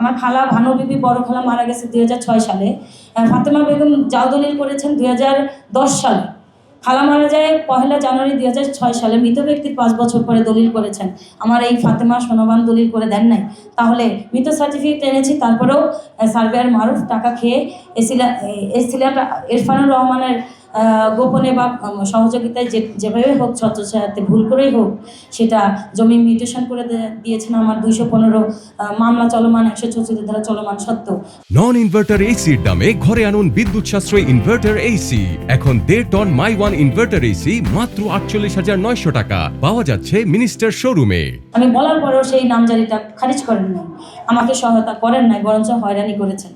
আমার খালা ভানু বিবি বড় খালা মারা গেছে 2006 সালে। ফাতেমা বেগম জাল দলিল করেছেন 2010 সালে। খালা মারা যায় 1 জানুয়ারি 2006 সালে। মৃত ব্যক্তির 5 বছর পরে দলিল করেছেন। আমার এই ফাতেমা সোনাবান দলিল করে দেন নাই। তাহলে মৃত সার্টিফিকেট এনেছি, তারপরেও সার্ভেয়ার মারুফ টাকা খেয়ে এসিলাটা ইরফানুর রহমানের গোপনে বা সহযোগিতায় যেভাবে হোক ছত্রছায়াতে ভুল করেই হোক সেটা জমি মিউটেশন করে দিয়েছেন। আমার 215 মামলা চলমান, 164 ধারা চলমান সত্ত্বেও। নন ইনভার্টার এসির দামে ঘরে আনুন বিদ্যুৎ সাশ্রয়ী ইনভার্টার এসি। এখন 1.5 ton my one inverter AC মাত্র 48,900 টাকা পাওয়া যাচ্ছে মিনিস্টার শোরুমে। আমি বলার পরেও সেই নামজারিটা খারিজ করেন নাই, আমাকে সহায়তা করেন নাই, বরঞ্চ হয়রানি করেছেন।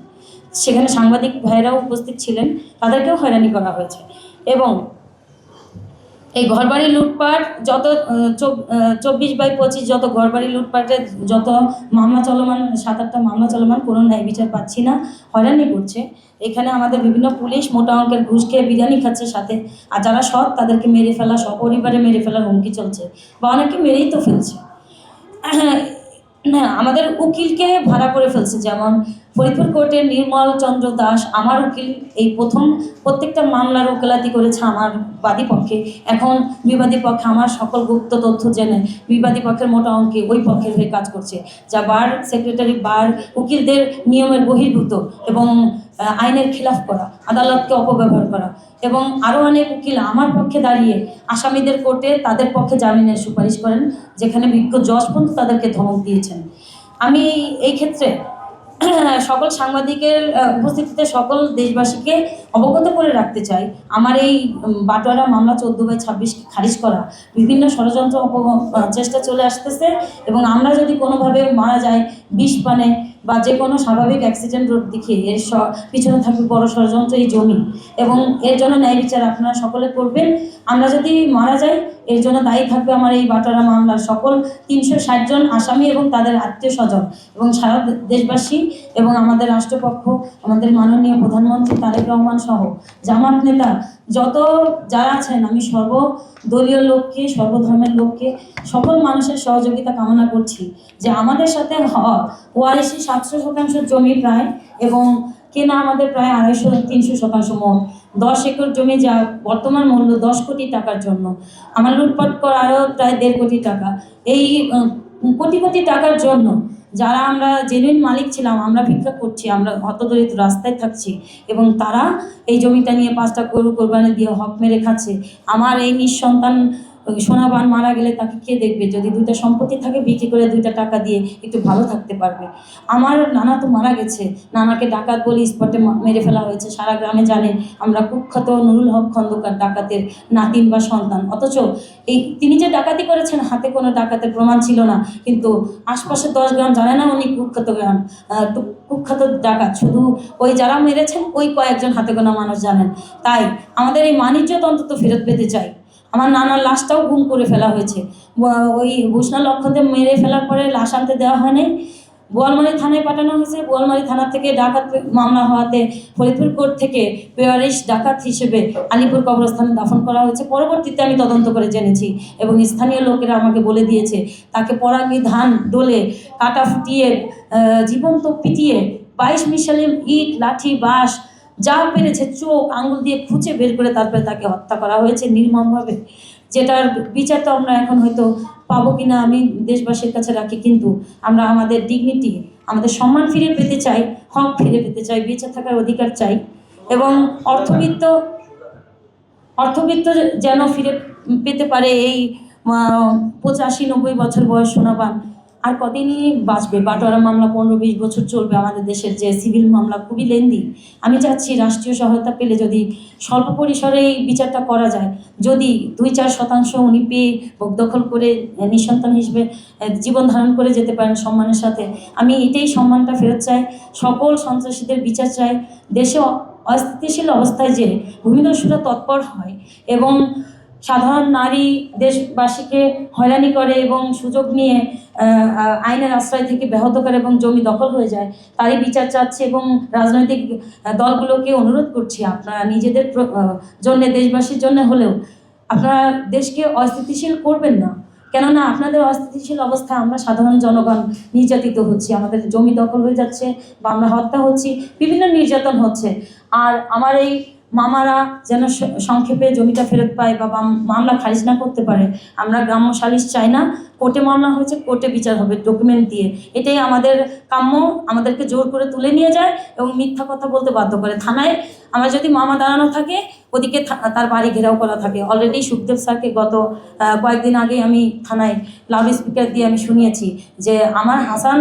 সেখানে সাংবাদিক ভাইয়েরাও উপস্থিত ছিলেন, তাদেরকেও হয়রানি করা হয়েছে। এবং এই ঘরবাড়ি লুটপাট যত 24/25 যত ঘরবাড়ি লুটপাটের যত মামলা চলমান, 7-8টা মামলা চলমান, কোনো ন্যায় বিচার পাচ্ছি না, হয়রানি করছে। এখানে আমাদের বিভিন্ন পুলিশ মোটা অঙ্কের ঘুষ খেয়ে বিরিয়ানি খাচ্ছে সাথে, আর যারা সৎ তাদেরকে মেরে ফেলা, সপরিবারে মেরে ফেলার হুমকি চলছে, বা অনেকে মেরেই তো ফেলছে। না, আমাদের উকিলকে ভাড়া করে ফেলছে। যেমন ফরিদপুর কোর্টের নির্মল চন্দ্র দাস আমার উকিল, এই প্রথম প্রত্যেকটা মামলার ওকালাতি করেছে আমার বাদী পক্ষে। এখন বিবাদী পক্ষে আমার সকল গুপ্ত তথ্য জেনে বিবাদী পক্ষের মোটা অঙ্কে ওই পক্ষের হয়ে কাজ করছে, যা বার সেক্রেটারি বার উকিলদের নিয়মের বহির্ভূত এবং আইনের খিলাফ করা, আদালতকে অপব্যবহার করা। এবং আরও অনেক উকিল আমার পক্ষে দাঁড়িয়ে আসামিদের কোর্টে তাদের পক্ষে জামিনের সুপারিশ করেন, যেখানে বিজ্ঞ জজ পর্যন্ত তাদেরকে ধমক দিয়েছেন। আমি এই ক্ষেত্রে সকল সাংবাদিকের উপস্থিতিতে সকল দেশবাসীকে অবগত করে রাখতে চাই, আমার এই বাটোয়ারা মামলা 14/26 খারিজ করা বিভিন্ন ষড়যন্ত্র চেষ্টা চলে আসতেছে। এবং আমরা যদি কোনোভাবে মারা যাই বিষ পানে বা যে কোনো স্বাভাবিক অ্যাক্সিডেন্ট রোড দেখিয়ে, এর পিছনে থাকবে বড় ষড়যন্ত্র এই জমি, এবং এর জন্য ন্যায় বিচার আপনারা সকলে করবেন। আমরা যদি মারা যাই এর জন্য দায়ী থাকবে আমার এই বাটোয়ারা মামলার সকল 360 জন আসামি এবং তাদের আত্মীয় স্বজন এবং সারা দেশবাসী এবং আমাদের রাষ্ট্রপক্ষ, আমাদের মাননীয় প্রধানমন্ত্রী তারেক রহমান সহ জামাত নেতা যত যারা আছেন। আমি সর্বদলীয় লোককে, সর্বধর্মের লোককে, সকল মানুষের সহযোগিতা কামনা করছি যে আমাদের সাথে ওয়ারিশি 700% জমি প্রায়, এবং কেনা আমাদের প্রায় 250-300% মোট 10 একর জমি, যা বর্তমান মূল্য 10 কোটি টাকার জন্য আমার লুটপাট করা আরও প্রায় 1.5 কোটি টাকা। এই কোটি কোটি টাকার জন্য যারা আমরা জেনুইন মালিক ছিলাম, আমরা ভিক্ষা করছি, আমরা হতদরিদ্র রাস্তায় থাকছি, এবং তারা এই জমিটা নিয়ে 5টা গরু কোরবানি দিয়ে হক মেরে খাচ্ছে। আমার এই নিঃসন্তান সোনাবান মারা গেলে তাকে কে দেখবে? যদি 2টা সম্পত্তি থাকে বিক্রি করে 2টা টাকা দিয়ে একটু ভালো থাকতে পারবে। আমার নানা তো মারা গেছে, নানাকে ডাকাত বলে স্পটে মেরে ফেলা হয়েছে। সারা গ্রামে জানে আমরা কুখ্যাত নুরুল হক খন্দকার ডাকাতের নাতিন বা সন্তান, অথচ তিনি যে ডাকাতি করেছেন হাতে কোনো ডাকাতের প্রমাণ ছিল না, কিন্তু আশপাশে 10 গ্রাম জানে না উনি কুখ্যাত কুখ্যাত ডাকাত। শুধু ওই যারা মেরেছেন ওই কয়েকজন হাতে গোনা মানুষ জানেন। তাই আমাদের এই মানিজ্যত অন্তত ফেরত পেতে চাই। আমার নানার লাশটাও গুম করে ফেলা হয়েছে, ওই ভূষণা লক্ষ্যতে মেরে ফেলার পরে লাশ আনতে দেওয়া হয়নি, বোয়ালমারি থানায় পাঠানো হয়েছে। বোয়ালমারি থানা থেকে ডাকাত মামলা হওয়াতে ফরিদপুর কোর্ট থেকে পেয়ারিশ ডাকাত হিসেবে আলিপুর কবরস্থানে দাফন করা হয়েছে। পরবর্তীতে আমি তদন্ত করে জেনেছি এবং স্থানীয় লোকেরা আমাকে বলে দিয়েছে তাকে পরাগী ধান ডোলে কাটা ফুটিয়ে জীবন্ত পিটিয়ে 22 মিশালি ইট লাঠি বাঁশ যা পেরেছে চোখ আঙুল দিয়ে খুঁচে বের করে তারপরে তাকে হত্যা করা হয়েছে নির্মমভাবে, যেটার বিচার তো আমরা এখন হয়তো পাবো কিনা আমি দেশবাসীর কাছে রাখি। কিন্তু আমরা আমাদের ডিগনিটি, আমাদের সম্মান ফিরে পেতে চাই, হক ফিরে পেতে চাই, বেঁচে থাকার অধিকার চাই, এবং অর্থবিত্ত যেন ফিরে পেতে পারে। এই 85-90 বছর বয়স সোনাবান আর কদিনই বাঁচবে? বাটোয়ারা মামলা 15-20 বছর চলবে। আমাদের দেশের যে সিভিল মামলা খুবই লেন্দি। আমি চাচ্ছি রাষ্ট্রীয় সহায়তা পেলে যদি স্বল্প পরিসরে এই বিচারটা করা যায়, যদি 2-4% উনি পেয়ে ভোগ দখল করে নিঃসন্তান হিসেবে জীবন ধারণ করে যেতে পারেন সম্মানের সাথে, আমি এটাই সম্মানটা ফেরত চাই। সকল সন্ত্রাসীদের বিচার চাই। দেশে অস্থিতিশীল অবস্থায় যে ভূমিদস্যুরা তৎপর হয় এবং সাধারণ নারী দেশবাসীকে হয়রানি করে এবং সুযোগ নিয়ে আইনের আশ্রয় থেকে ব্যাহত করে এবং জমি দখল হয়ে যায়, তারই বিচার চাচ্ছে। এবং রাজনৈতিক দলগুলোকে অনুরোধ করছি, আপনারা নিজেদের জন্য, দেশবাসীর জন্য হলেও আপনারা দেশকে অস্থিতিশীল করবেন না। কেননা আপনাদের অস্থিতিশীল অবস্থায় আমরা সাধারণ জনগণ নির্যাতিত হচ্ছি, আমাদের জমি দখল হয়ে যাচ্ছে বা আমরা হত্যা হচ্ছি, বিভিন্ন নির্যাতন হচ্ছে। আর আমার এই মামারা যেন সংক্ষেপে জমিটা ফেরত পায় বা মামলা খারিজ না করতে পারে। আমরা গ্রাম্য সালিশ চাই না, কোর্টে মামলা হয়েছে কোর্টে বিচার হবে ডকুমেন্ট দিয়ে, এটাই আমাদের কাম্য। আমাদেরকে জোর করে তুলে নিয়ে যায় এবং মিথ্যা কথা বলতে বাধ্য করে। থানায় আমার যদি মামা দাঁড়ানো থাকে, ওদিকে তার বাড়ি ঘেরাও করা থাকে। অলরেডি সুখদেব স্যারকে গত কয়েকদিন আগে আমি থানায় লাউড স্পিকার দিয়ে আমি শুনিয়েছি যে আমার হাসান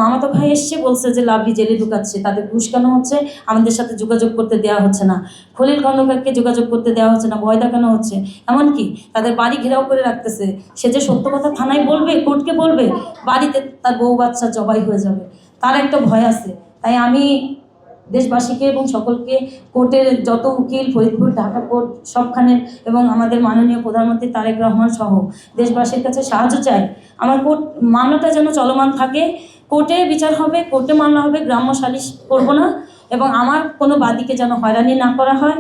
মামাতো ভাই এসছে, বলছে যে লাভলি জেলে ঢুকাচ্ছে, তাদের ঘুষ কেন হচ্ছে, আমাদের সাথে যোগাযোগ করতে দেওয়া হচ্ছে না, খলিল খন্দকারকে যোগাযোগ করতে দেওয়া হচ্ছে না, ভয় দেখানো হচ্ছে, এমনকি তাদের বাড়ি ঘেরাও করে রাখতেছে। সে যে সত্য কথা থানায় বলবে, কোর্টকে বলবে, বাড়িতে তার বউ বাচ্চা জবাই হয়ে যাবে, তার একটা ভয় আছে। তাই আমি দেশবাসীকে এবং সকলকে কোর্টের যত উকিল, ফরিদপুর, ঢাকা কোর্ট সবখানে এবং আমাদের মাননীয় প্রধানমন্ত্রী তারেক রহমান সহ দেশবাসীর কাছে সাহায্য চাই। আমার কোর্ট মামলাটা যেন চলমান থাকে, কোর্টে বিচার হবে, কোর্টে মামলা হবে, গ্রাম্য সালিশ করব না এবং আমার কোনো বাদীকে যেন হয়রানি না করা হয়।